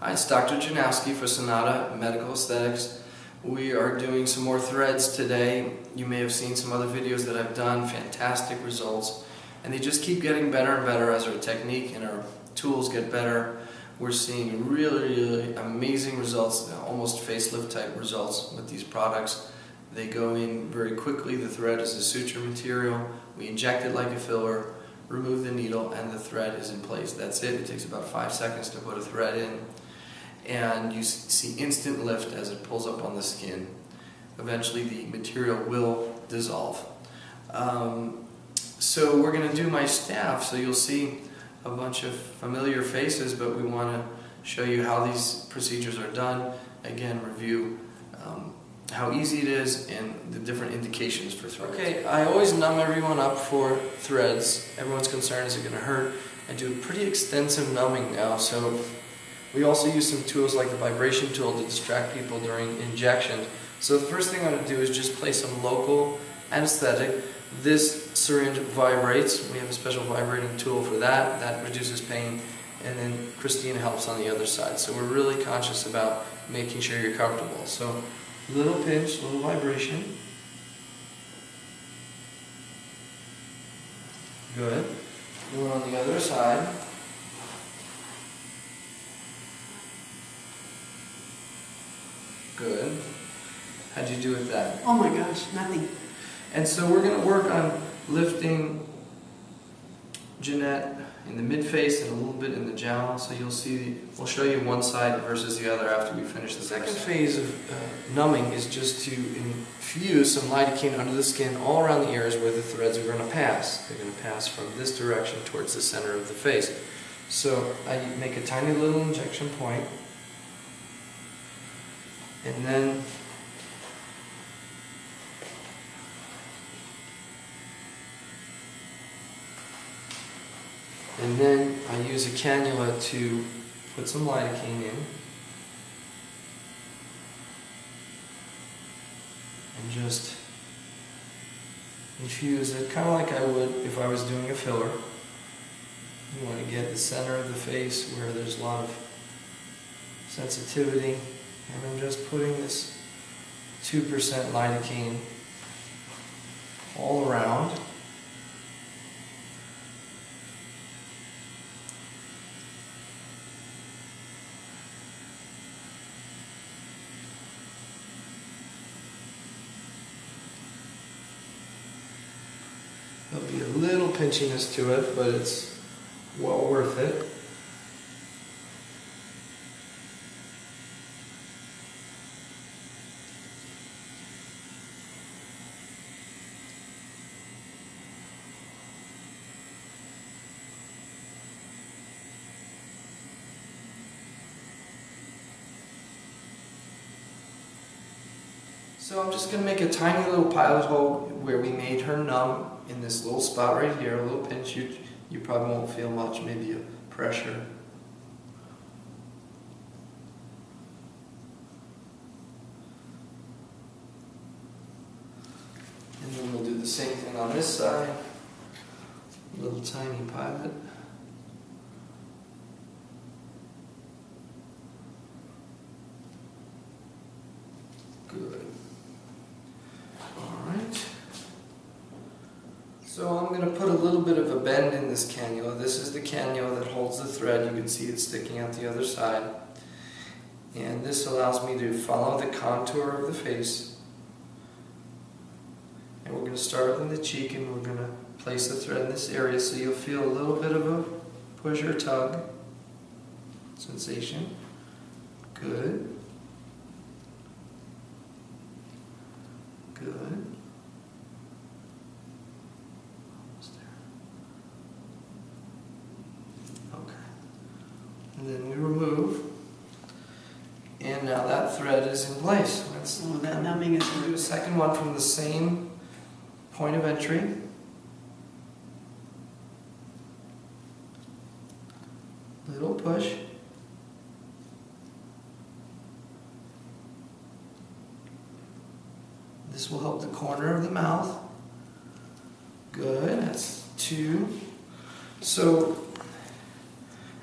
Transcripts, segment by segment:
Hi, it's Dr. Janowski for Sonata Medical Aesthetics. We are doing some more threads today. You may have seen some other videos that I've done, fantastic results. And they just keep getting better and better as our technique and our tools get better. We're seeing really amazing results, almost facelift type results with these products. They go in very quickly. The thread is a suture material. We inject it like a filler, remove the needle, and the thread is in place. That's it. It takes about 5 seconds to put a thread in. And you see instant lift as it pulls up on the skin. Eventually the material will dissolve. So we're going to do my staff, so you'll see a bunch of familiar faces, but we want to show you how these procedures are done. Again, review how easy it is and the different indications for threads. Okay, I always numb everyone up for threads. Everyone's concerned, is it going to hurt? I do pretty extensive numbing now, so we also use some tools like the vibration tool to distract people during injection. So the first thing I'm going to do is just place some local anesthetic. This syringe vibrates. We have a special vibrating tool for that. That reduces pain. And then Christine helps on the other side. So we're really conscious about making sure you're comfortable. So little pinch, little vibration. Good. Do it on the other side. Good. How'd you do with that? Oh my gosh, nothing. And so we're going to work on lifting Jeanette in the mid-face and a little bit in the jowl. So you'll see, we'll show you one side versus the other after we finish the second phase of numbing is just to infuse some lidocaine under the skin all around the ears where the threads are going to pass. They're going to pass from this direction towards the center of the face. So I make a tiny little injection point. And then I use a cannula to put some lidocaine in and just infuse it kind of like I would if I was doing a filler. You want to get the center of the face where there's a lot of sensitivity. And I'm just putting this 2% lidocaine all around. There'll be a little pinchiness to it, but it's well worth it. So I'm just going to make a tiny little pilot hole where we made her numb in this little spot right here, a little pinch. You probably won't feel much, maybe a pressure. And then we'll do the same thing on this side. A little tiny pilot. Good. So I'm going to put a little bit of a bend in this cannula. This is the cannula that holds the thread. You can see it sticking out the other side. And this allows me to follow the contour of the face. And we're going to start in the cheek and we're going to place the thread in this area so you'll feel a little bit of a push or tug sensation. Good. Good. And then we remove, and now that thread is in place. Let's that numbing is do a second one from the same point of entry. Little push. This will help the corner of the mouth. Good, that's 2. So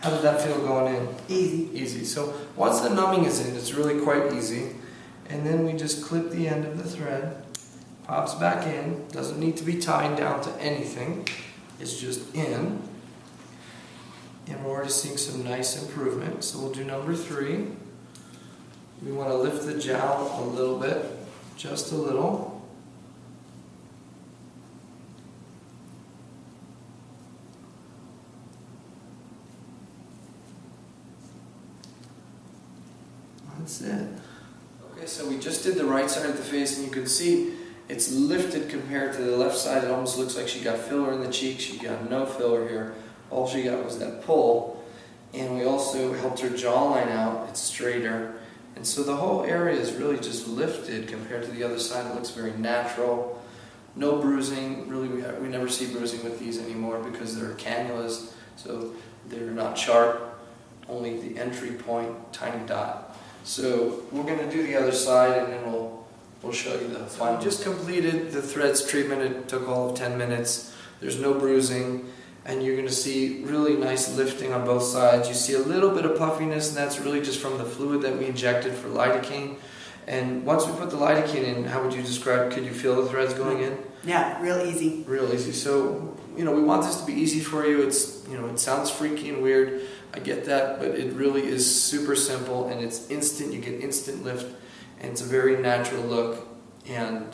How did that feel going in? Easy. Easy. So once the numbing is in, it's really quite easy. And then we just clip the end of the thread, pops back in, doesn't need to be tied down to anything, it's just in. And we're already seeing some nice improvement. So we'll do number 3. We want to lift the jowl a little bit, just a little. That's it. Okay, so we just did the right side of the face, and you can see it's lifted compared to the left side. It almost looks like she got filler in the cheek. She got no filler here. All she got was that pull. And we also helped her jawline out. It's straighter. And so the whole area is really just lifted compared to the other side. It looks very natural. No bruising. Really, we never see bruising with these anymore because they're cannulas. So they're not sharp. Only the entry point, tiny dot. So we're going to do the other side, and then we'll show you the final. Just completed the threads treatment. It took all of 10 minutes. There's no bruising, and you're going to see really nice lifting on both sides. You see a little bit of puffiness, and that's really just from the fluid that we injected for lidocaine. And once we put the lidocaine in, how would you describe? Could you feel the threads going in? Yeah, real easy. Real easy. So we want this to be easy for you. It's it sounds freaky and weird. I get that, but it really is super simple, and it's instant. You get instant lift, and it's a very natural look, and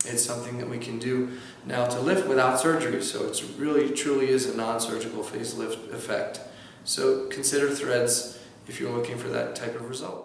it's something that we can do now to lift without surgery. So it's really, truly is a non-surgical facelift effect. So consider threads if you're looking for that type of result.